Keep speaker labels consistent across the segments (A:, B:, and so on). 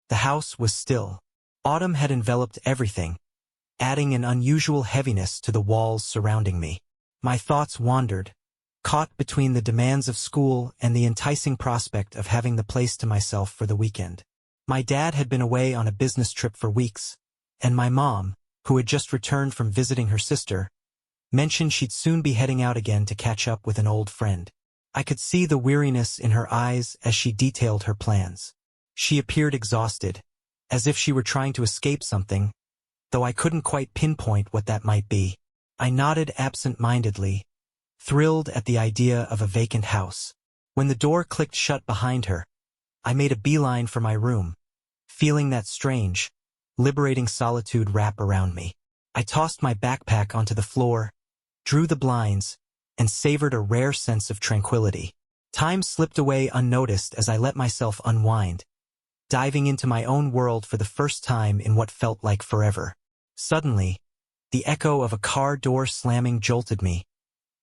A: The house was still. Autumn had enveloped everything, adding an unusual heaviness to the walls surrounding me. My thoughts wandered, caught between the demands of school and the enticing prospect of having the place to myself for the weekend. My dad had been away on a business trip for weeks, and my mom, who had just returned from visiting her sister, mentioned she'd soon be heading out again to catch up with an old friend. I could see the weariness in her eyes as she detailed her plans. She appeared exhausted, as if she were trying to escape something, though I couldn't quite pinpoint what that might be. I nodded absent-mindedly, thrilled at the idea of a vacant house. When the door clicked shut behind her, I made a beeline for my room, feeling that strange, liberating solitude wrap around me. I tossed my backpack onto the floor, drew the blinds, and savored a rare sense of tranquility. Time slipped away unnoticed as I let myself unwind, diving into my own world for the first time in what felt like forever. Suddenly, the echo of a car door slamming jolted me,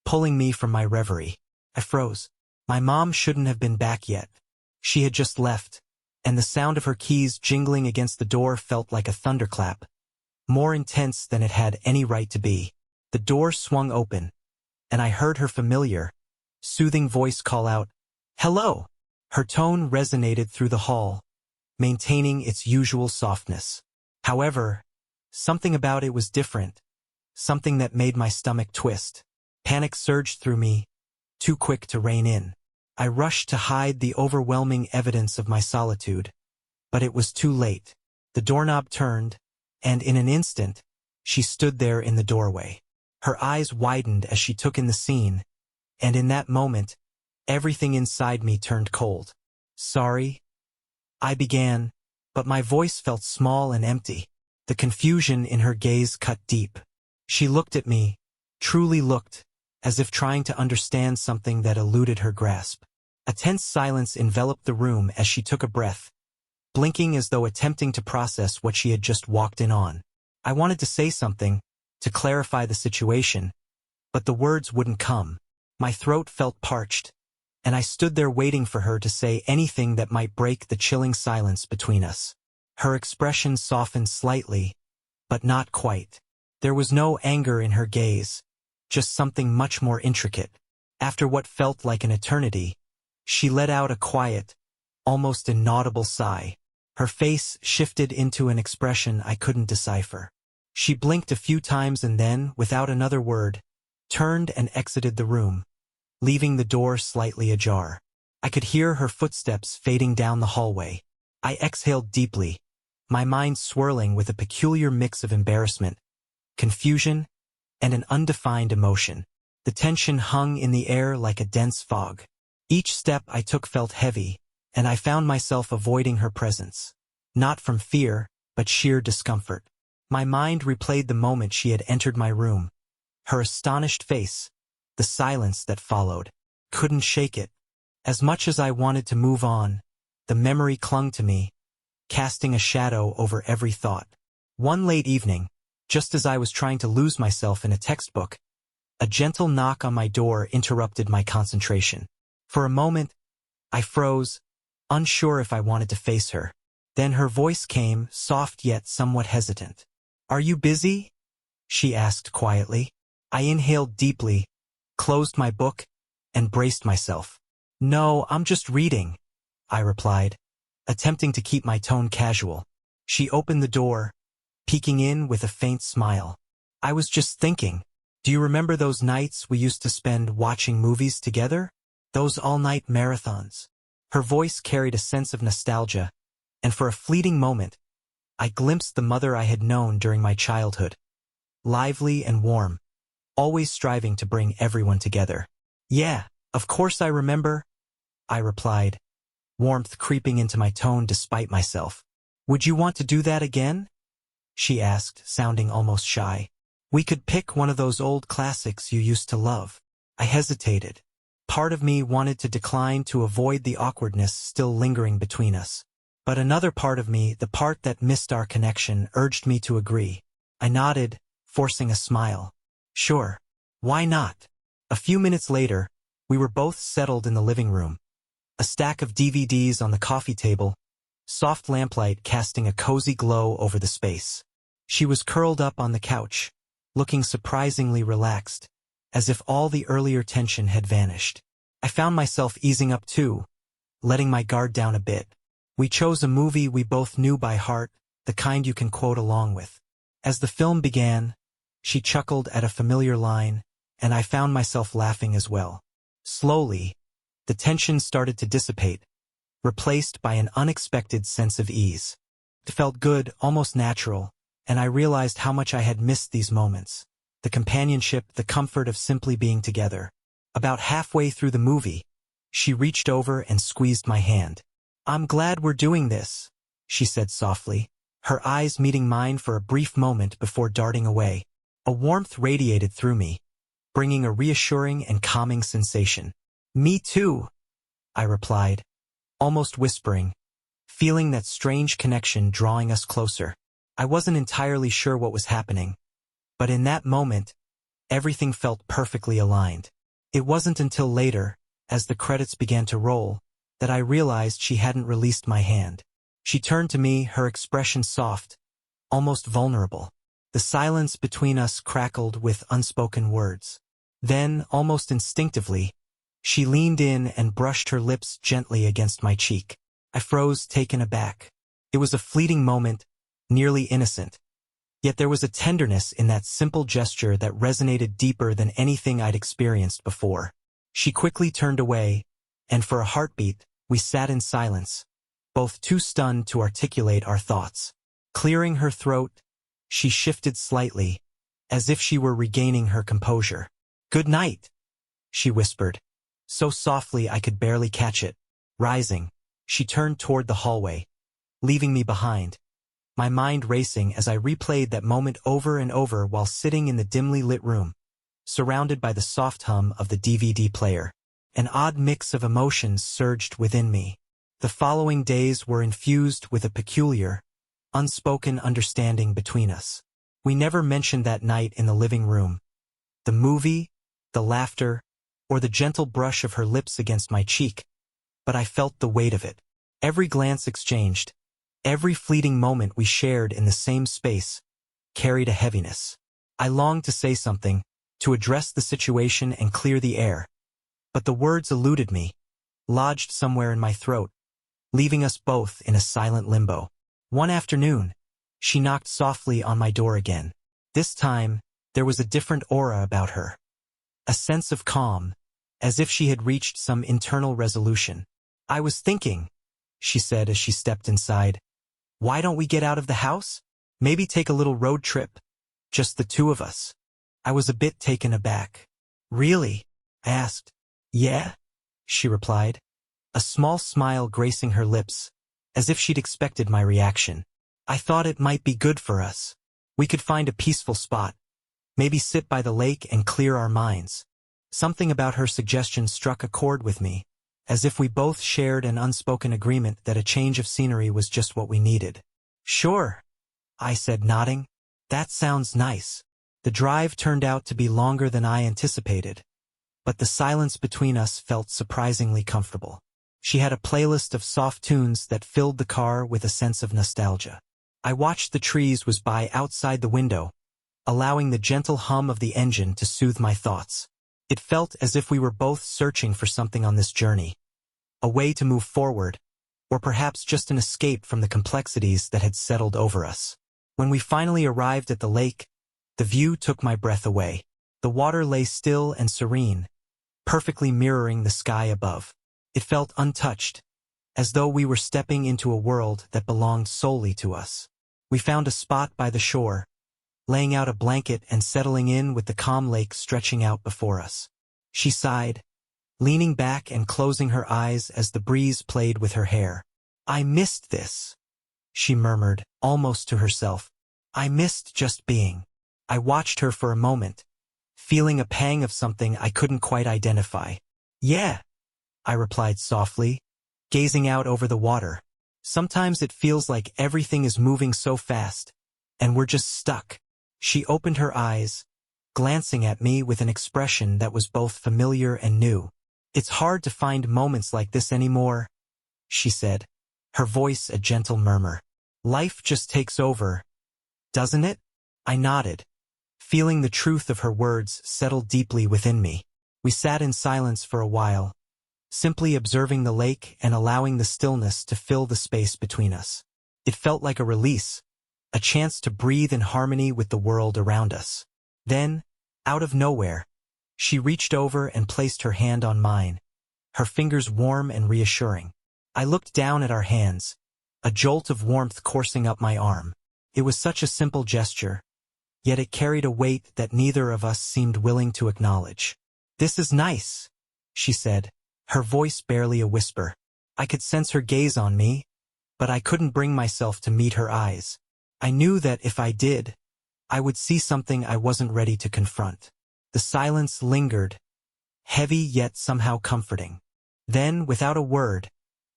A: pulling me from my reverie. I froze. My mom shouldn't have been back yet. She had just left, and the sound of her keys jingling against the door felt like a thunderclap, more intense than it had any right to be. The door swung open, and I heard her familiar, soothing voice call out, "Hello!" Her tone resonated through the hall, maintaining its usual softness. However, something about it was different, something that made my stomach twist. Panic surged through me, too quick to rein in. I rushed to hide the overwhelming evidence of my solitude, but it was too late. The doorknob turned, and in an instant, she stood there in the doorway. Her eyes widened as she took in the scene, and in that moment, everything inside me turned cold. "Sorry," I began, but my voice felt small and empty. The confusion in her gaze cut deep. She looked at me, truly looked, as if trying to understand something that eluded her grasp. A tense silence enveloped the room as she took a breath, blinking as though attempting to process what she had just walked in on. I wanted to say something, to clarify the situation, but the words wouldn't come. My throat felt parched, and I stood there waiting for her to say anything that might break the chilling silence between us. Her expression softened slightly, but not quite. There was no anger in her gaze, just something much more intricate. After what felt like an eternity, she let out a quiet, almost inaudible sigh. Her face shifted into an expression I couldn't decipher. She blinked a few times and then, without another word, turned and exited the room, leaving the door slightly ajar. I could hear her footsteps fading down the hallway. I exhaled deeply, my mind swirling with a peculiar mix of embarrassment, confusion, and an undefined emotion. The tension hung in the air like a dense fog. Each step I took felt heavy, and I found myself avoiding her presence. Not from fear, but sheer discomfort. My mind replayed the moment she had entered my room. Her astonished face, the silence that followed. Couldn't shake it. As much as I wanted to move on, the memory clung to me, casting a shadow over every thought. One late evening, just as I was trying to lose myself in a textbook, a gentle knock on my door interrupted my concentration. For a moment, I froze, unsure if I wanted to face her. Then her voice came, soft yet somewhat hesitant. "Are you busy?" she asked quietly. I inhaled deeply, closed my book, and braced myself. "No, I'm just reading," I replied, attempting to keep my tone casual. She opened the door, peeking in with a faint smile. "I was just thinking, do you remember those nights we used to spend watching movies together? Those all-night marathons?" Her voice carried a sense of nostalgia, and for a fleeting moment, I glimpsed the mother I had known during my childhood. Lively and warm, always striving to bring everyone together. "Yeah, of course I remember," I replied, warmth creeping into my tone despite myself. "Would you want to do that again?" she asked, sounding almost shy. "We could pick one of those old classics you used to love." I hesitated. Part of me wanted to decline to avoid the awkwardness still lingering between us. But another part of me, the part that missed our connection, urged me to agree. I nodded, forcing a smile. "Sure. Why not?" A few minutes later, we were both settled in the living room. A stack of DVDs on the coffee table, soft lamplight casting a cozy glow over the space. She was curled up on the couch, looking surprisingly relaxed, as if all the earlier tension had vanished. I found myself easing up too, letting my guard down a bit. We chose a movie we both knew by heart, the kind you can quote along with. As the film began, she chuckled at a familiar line, and I found myself laughing as well. Slowly, the tension started to dissipate, replaced by an unexpected sense of ease. It felt good, almost natural, and I realized how much I had missed these moments. The companionship, the comfort of simply being together. About halfway through the movie, she reached over and squeezed my hand. "I'm glad we're doing this," she said softly, her eyes meeting mine for a brief moment before darting away. A warmth radiated through me, bringing a reassuring and calming sensation. "Me too," I replied, almost whispering, feeling that strange connection drawing us closer. I wasn't entirely sure what was happening, but in that moment, everything felt perfectly aligned. It wasn't until later, as the credits began to roll, that I realized she hadn't released my hand. She turned to me, her expression soft, almost vulnerable. The silence between us crackled with unspoken words. Then, almost instinctively, she leaned in and brushed her lips gently against my cheek. I froze, taken aback. It was a fleeting moment, nearly innocent. Yet there was a tenderness in that simple gesture that resonated deeper than anything I'd experienced before. She quickly turned away, and for a heartbeat, we sat in silence, both too stunned to articulate our thoughts. Clearing her throat, she shifted slightly, as if she were regaining her composure. "Good night," she whispered, so softly I could barely catch it. Rising, she turned toward the hallway, leaving me behind, my mind racing as I replayed that moment over and over while sitting in the dimly lit room, surrounded by the soft hum of the DVD player. An odd mix of emotions surged within me. The following days were infused with a peculiar, unspoken understanding between us. We never mentioned that night in the living room. The movie, the laughter, or the gentle brush of her lips against my cheek, but I felt the weight of it. Every glance exchanged, every fleeting moment we shared in the same space, carried a heaviness. I longed to say something, to address the situation and clear the air, but the words eluded me, lodged somewhere in my throat, leaving us both in a silent limbo. One afternoon, she knocked softly on my door again. This time, there was a different aura about her. A sense of calm, as if she had reached some internal resolution. "I was thinking," she said as she stepped inside, "why don't we get out of the house? Maybe take a little road trip, just the two of us." I was a bit taken aback. "Really?" I asked. "Yeah," she replied, a small smile gracing her lips, as if she'd expected my reaction. "I thought it might be good for us. We could find a peaceful spot, maybe sit by the lake and clear our minds." Something about her suggestion struck a chord with me, as if we both shared an unspoken agreement that a change of scenery was just what we needed. "Sure," I said, nodding. "That sounds nice." The drive turned out to be longer than I anticipated, but the silence between us felt surprisingly comfortable. She had a playlist of soft tunes that filled the car with a sense of nostalgia. I watched the trees whiz by outside the window, allowing the gentle hum of the engine to soothe my thoughts. It felt as if we were both searching for something on this journey, a way to move forward, or perhaps just an escape from the complexities that had settled over us. When we finally arrived at the lake, the view took my breath away. The water lay still and serene, perfectly mirroring the sky above. It felt untouched, as though we were stepping into a world that belonged solely to us. We found a spot by the shore, laying out a blanket and settling in with the calm lake stretching out before us. She sighed, leaning back and closing her eyes as the breeze played with her hair. "I missed this," she murmured, almost to herself. "I missed just being." I watched her for a moment, feeling a pang of something I couldn't quite identify. "Yeah," I replied softly, gazing out over the water. "Sometimes it feels like everything is moving so fast, and we're just stuck." She opened her eyes, glancing at me with an expression that was both familiar and new. "It's hard to find moments like this anymore," she said, her voice a gentle murmur. Life just takes over, doesn't it? I nodded, feeling the truth of her words settle deeply within me. We sat in silence for a while, simply observing the lake and allowing the stillness to fill the space between us. It felt like a release, a chance to breathe in harmony with the world around us. Then, out of nowhere, she reached over and placed her hand on mine, her fingers warm and reassuring. I looked down at our hands, a jolt of warmth coursing up my arm. It was such a simple gesture, yet it carried a weight that neither of us seemed willing to acknowledge. "This is nice," she said, her voice barely a whisper. I could sense her gaze on me, but I couldn't bring myself to meet her eyes. I knew that if I did, I would see something I wasn't ready to confront. The silence lingered, heavy yet somehow comforting. Then, without a word,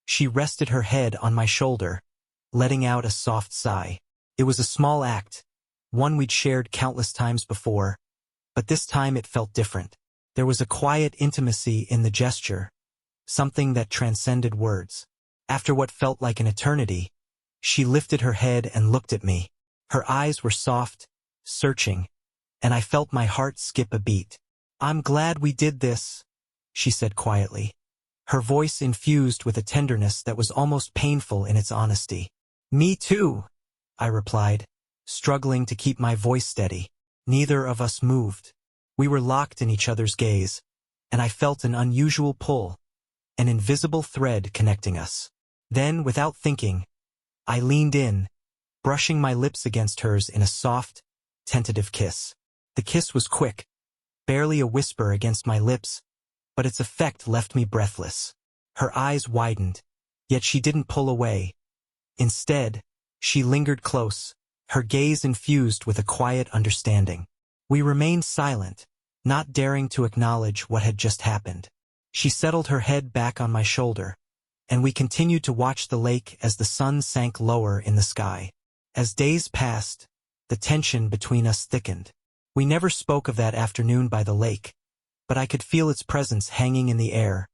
A: she rested her head on my shoulder, letting out a soft sigh. It was a small act, one we'd shared countless times before, but this time it felt different. There was a quiet intimacy in the gesture, something that transcended words. After what felt like an eternity, she lifted her head and looked at me. Her eyes were soft, searching, and I felt my heart skip a beat. "I'm glad we did this," she said quietly, her voice infused with a tenderness that was almost painful in its honesty. "Me too," I replied, struggling to keep my voice steady. Neither of us moved. We were locked in each other's gaze, and I felt an unusual pull, an invisible thread connecting us. Then, without thinking, I leaned in, brushing my lips against hers in a soft, tentative kiss. The kiss was quick, barely a whisper against my lips, but its effect left me breathless. Her eyes widened, yet she didn't pull away. Instead, she lingered close, her gaze infused with a quiet understanding. We remained silent, not daring to acknowledge what had just happened. She settled her head back on my shoulder, and we continued to watch the lake as the sun sank lower in the sky. As days passed, the tension between us thickened. We never spoke of that afternoon by the lake, but I could feel its presence hanging in the air,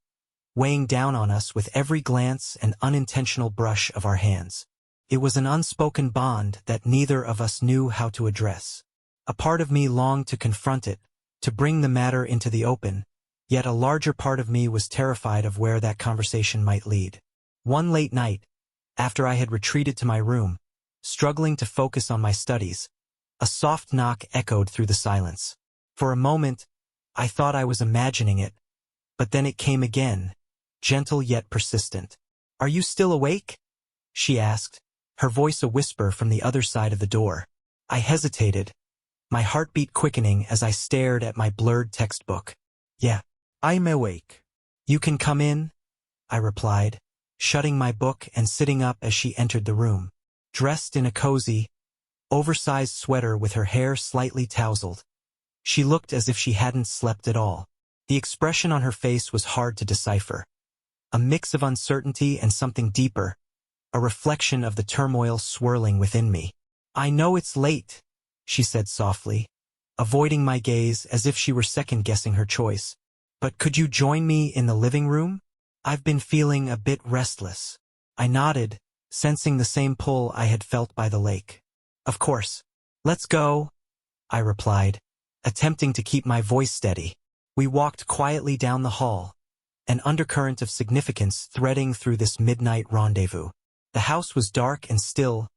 A: weighing down on us with every glance and unintentional brush of our hands. It was an unspoken bond that neither of us knew how to address. A part of me longed to confront it, to bring the matter into the open, yet a larger part of me was terrified of where that conversation might lead. One late night, after I had retreated to my room, struggling to focus on my studies, a soft knock echoed through the silence. For a moment, I thought I was imagining it, but then it came again, gentle yet persistent. "Are you still awake?" she asked, her voice a whisper from the other side of the door. I hesitated, my heartbeat quickening as I stared at my blurred textbook. "Yeah, I'm awake. You can come in," I replied, shutting my book and sitting up as she entered the room. Dressed in a cozy, oversized sweater with her hair slightly tousled, she looked as if she hadn't slept at all. The expression on her face was hard to decipher, a mix of uncertainty and something deeper, a reflection of the turmoil swirling within me. "I know it's late," she said softly, avoiding my gaze as if she were second-guessing her choice. "But could you join me in the living room? I've been feeling a bit restless." I nodded, sensing the same pull I had felt by the lake. "Of course. Let's go," I replied, attempting to keep my voice steady. We walked quietly down the hall, an undercurrent of significance threading through this midnight rendezvous. The house was dark and still,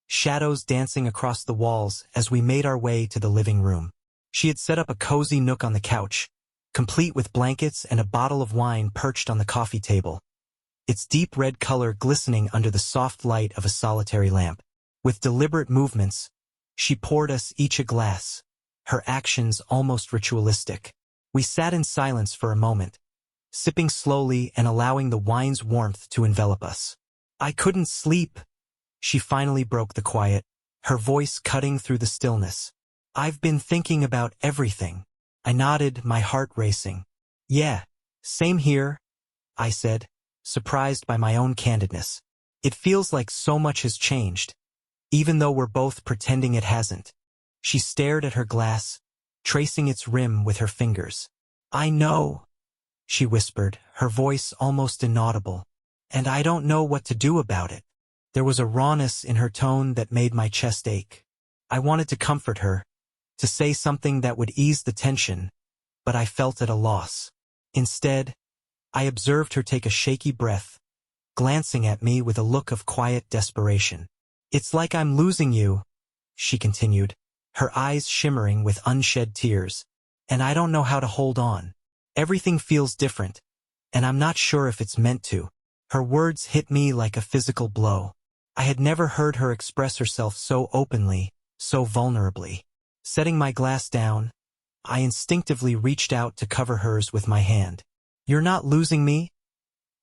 A: shadows dancing across the walls as we made our way to the living room. She had set up a cozy nook on the couch, complete with blankets and a bottle of wine perched on the coffee table, its deep red color glistening under the soft light of a solitary lamp. With deliberate movements, she poured us each a glass, her actions almost ritualistic. We sat in silence for a moment, sipping slowly and allowing the wine's warmth to envelop us. "I couldn't sleep," she finally broke the quiet, her voice cutting through the stillness. "I've been thinking about everything." I nodded, my heart racing. "Yeah, same here," I said, surprised by my own candidness. "It feels like so much has changed, even though we're both pretending it hasn't." She stared at her glass, tracing its rim with her fingers. "I know," she whispered, her voice almost inaudible. and I don't know what to do about it." There was a rawness in her tone that made my chest ache. I wanted to comfort her, to say something that would ease the tension, but I felt at a loss. Instead, I observed her take a shaky breath, glancing at me with a look of quiet desperation. "It's like I'm losing you," she continued, her eyes shimmering with unshed tears, "and I don't know how to hold on. Everything feels different, and I'm not sure if it's meant to." Her words hit me like a physical blow. I had never heard her express herself so openly, so vulnerably. Setting my glass down, I instinctively reached out to cover hers with my hand. "You're not losing me,"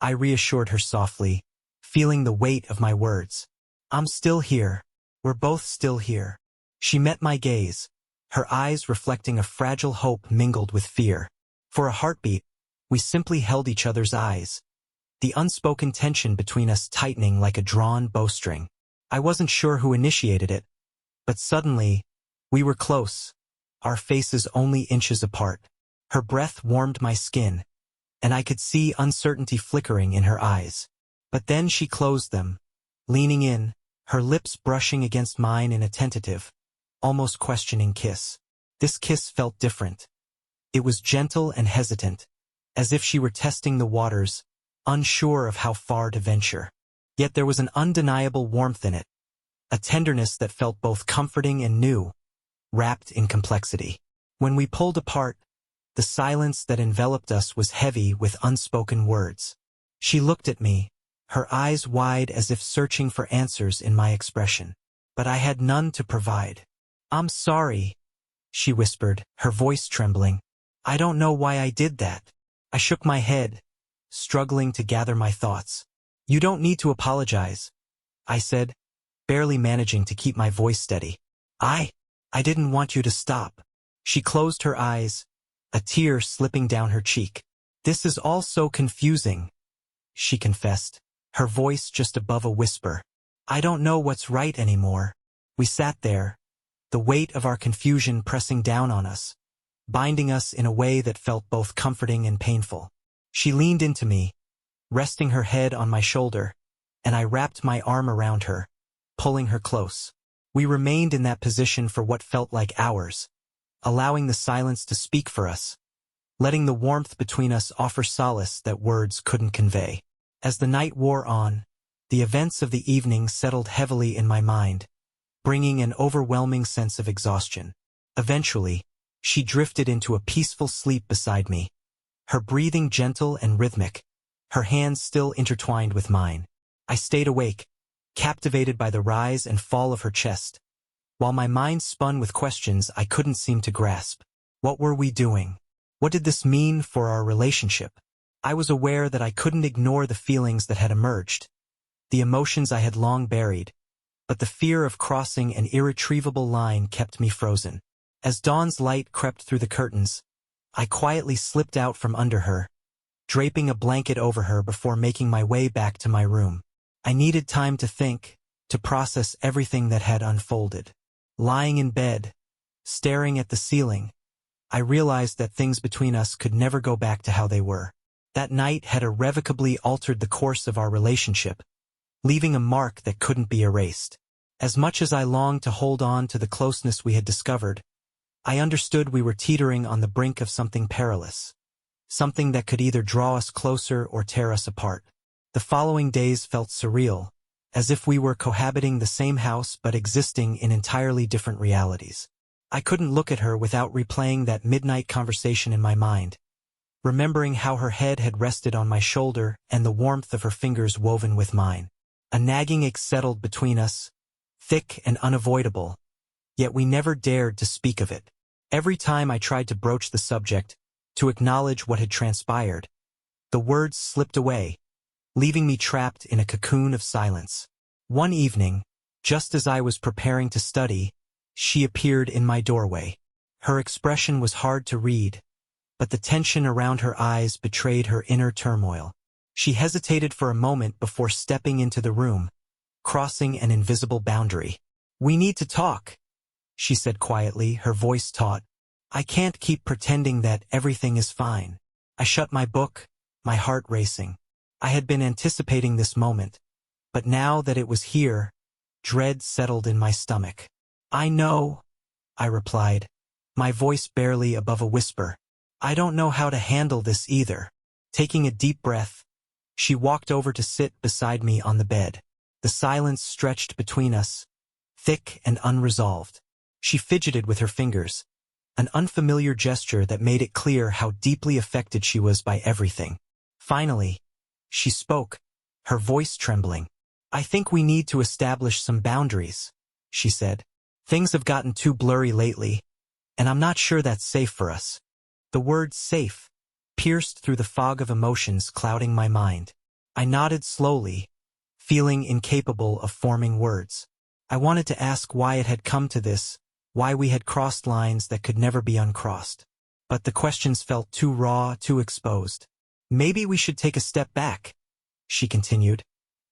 A: I reassured her softly, feeling the weight of my words. "I'm still here. We're both still here." She met my gaze, her eyes reflecting a fragile hope mingled with fear. For a heartbeat, we simply held each other's eyes, the unspoken tension between us tightening like a drawn bowstring. I wasn't sure who initiated it, but suddenly, we were close, our faces only inches apart. Her breath warmed my skin, and I could see uncertainty flickering in her eyes. But then she closed them, leaning in, her lips brushing against mine in a tentative, almost questioning kiss. This kiss felt different. It was gentle and hesitant, as if she were testing the waters, unsure of how far to venture. Yet there was an undeniable warmth in it, a tenderness that felt both comforting and new, wrapped in complexity. When we pulled apart, the silence that enveloped us was heavy with unspoken words. She looked at me, her eyes wide as if searching for answers in my expression. But I had none to provide. "I'm sorry," she whispered, her voice trembling. "I don't know why I did that." I shook my head, struggling to gather my thoughts. "You don't need to apologize," I said, barely managing to keep my voice steady. I didn't want you to stop." She closed her eyes, a tear slipping down her cheek. "This is all so confusing," she confessed, her voice just above a whisper. "I don't know what's right anymore." We sat there, the weight of our confusion pressing down on us, binding us in a way that felt both comforting and painful. She leaned into me, resting her head on my shoulder, and I wrapped my arm around her, pulling her close. We remained in that position for what felt like hours, allowing the silence to speak for us, letting the warmth between us offer solace that words couldn't convey. As the night wore on, the events of the evening settled heavily in my mind, bringing an overwhelming sense of exhaustion. Eventually, she drifted into a peaceful sleep beside me, her breathing gentle and rhythmic, her hands still intertwined with mine. I stayed awake, captivated by the rise and fall of her chest, while my mind spun with questions I couldn't seem to grasp. What were we doing? What did this mean for our relationship? I was aware that I couldn't ignore the feelings that had emerged, the emotions I had long buried, but the fear of crossing an irretrievable line kept me frozen. As dawn's light crept through the curtains, I quietly slipped out from under her, draping a blanket over her before making my way back to my room. I needed time to think, to process everything that had unfolded. Lying in bed, staring at the ceiling, I realized that things between us could never go back to how they were. That night had irrevocably altered the course of our relationship, leaving a mark that couldn't be erased. As much as I longed to hold on to the closeness we had discovered, I understood we were teetering on the brink of something perilous, something that could either draw us closer or tear us apart. The following days felt surreal, as if we were cohabiting the same house but existing in entirely different realities. I couldn't look at her without replaying that midnight conversation in my mind, remembering how her head had rested on my shoulder and the warmth of her fingers woven with mine. A nagging ache settled between us, thick and unavoidable, yet we never dared to speak of it. Every time I tried to broach the subject, to acknowledge what had transpired, the words slipped away, leaving me trapped in a cocoon of silence. One evening, just as I was preparing to study, she appeared in my doorway. Her expression was hard to read, but the tension around her eyes betrayed her inner turmoil. She hesitated for a moment before stepping into the room, crossing an invisible boundary. "We need to talk," she said quietly, her voice taut. "I can't keep pretending that everything is fine." I shut my book, my heart racing. I had been anticipating this moment, but now that it was here, dread settled in my stomach. "I know," I replied, my voice barely above a whisper. "I don't know how to handle this either." Taking a deep breath, she walked over to sit beside me on the bed. The silence stretched between us, thick and unresolved. She fidgeted with her fingers, an unfamiliar gesture that made it clear how deeply affected she was by everything. Finally, she spoke, her voice trembling. "I think we need to establish some boundaries," she said. "Things have gotten too blurry lately, and I'm not sure that's safe for us." The word safe pierced through the fog of emotions clouding my mind. I nodded slowly, feeling incapable of forming words. I wanted to ask why it had come to this, why we had crossed lines that could never be uncrossed. But the questions felt too raw, too exposed. "Maybe we should take a step back," she continued,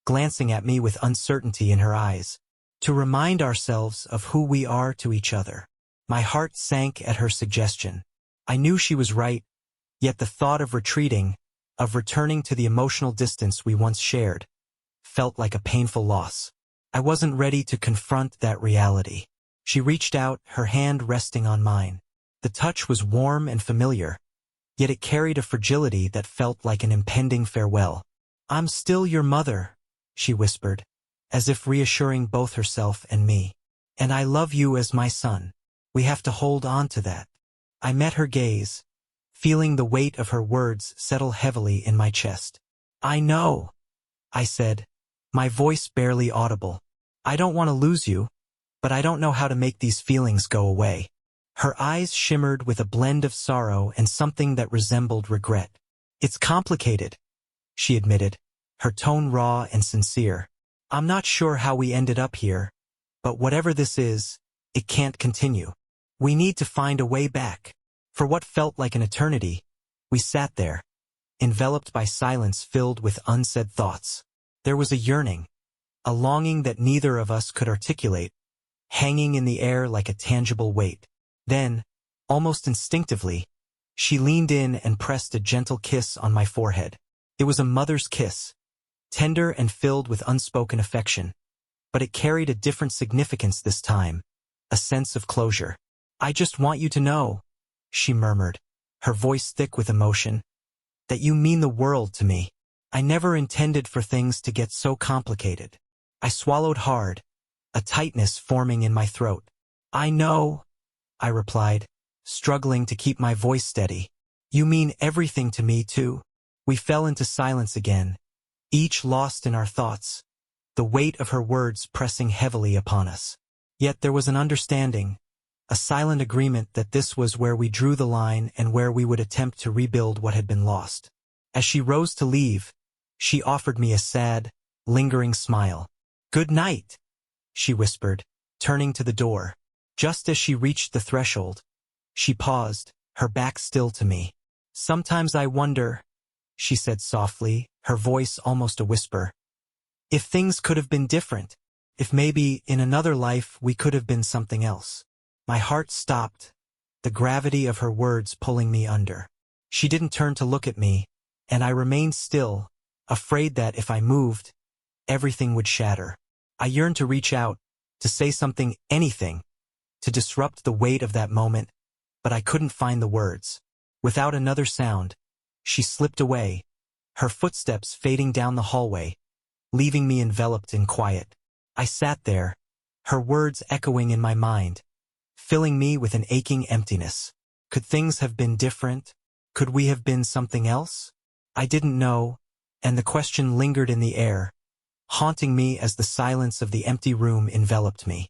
A: glancing at me with uncertainty in her eyes, "to remind ourselves of who we are to each other." My heart sank at her suggestion. I knew she was right, yet the thought of retreating, of returning to the emotional distance we once shared, felt like a painful loss. I wasn't ready to confront that reality. She reached out, her hand resting on mine. The touch was warm and familiar, yet it carried a fragility that felt like an impending farewell. "I'm still your mother," she whispered, as if reassuring both herself and me. "And I love you as my son. We have to hold on to that." I met her gaze, feeling the weight of her words settle heavily in my chest. "I know," I said, my voice barely audible. "I don't want to lose you, but I don't know how to make these feelings go away." Her eyes shimmered with a blend of sorrow and something that resembled regret. "It's complicated," she admitted, her tone raw and sincere. "I'm not sure how we ended up here, but whatever this is, it can't continue. We need to find a way back." For what felt like an eternity, we sat there, enveloped by silence filled with unsaid thoughts. There was a yearning, a longing that neither of us could articulate, hanging in the air like a tangible weight. Then, almost instinctively, she leaned in and pressed a gentle kiss on my forehead. It was a mother's kiss, tender and filled with unspoken affection, but it carried a different significance this time, a sense of closure. "I just want you to know," she murmured, her voice thick with emotion, "that you mean the world to me. I never intended for things to get so complicated." I swallowed hard, a tightness forming in my throat. "I know," I replied, struggling to keep my voice steady. "You mean everything to me, too." We fell into silence again, each lost in our thoughts, the weight of her words pressing heavily upon us. Yet there was an understanding, a silent agreement that this was where we drew the line and where we would attempt to rebuild what had been lost. As she rose to leave, she offered me a sad, lingering smile. "Good night," she whispered, turning to the door. Just as she reached the threshold, she paused, her back still to me. "Sometimes I wonder," she said softly, her voice almost a whisper, "if things could have been different, if maybe in another life we could have been something else." My heart stopped, the gravity of her words pulling me under. She didn't turn to look at me, and I remained still, afraid that if I moved, everything would shatter. I yearned to reach out, to say something, anything, to disrupt the weight of that moment, but I couldn't find the words. Without another sound, she slipped away, her footsteps fading down the hallway, leaving me enveloped in quiet. I sat there, her words echoing in my mind, filling me with an aching emptiness. Could things have been different? Could we have been something else? I didn't know, and the question lingered in the air, haunting me as the silence of the empty room enveloped me.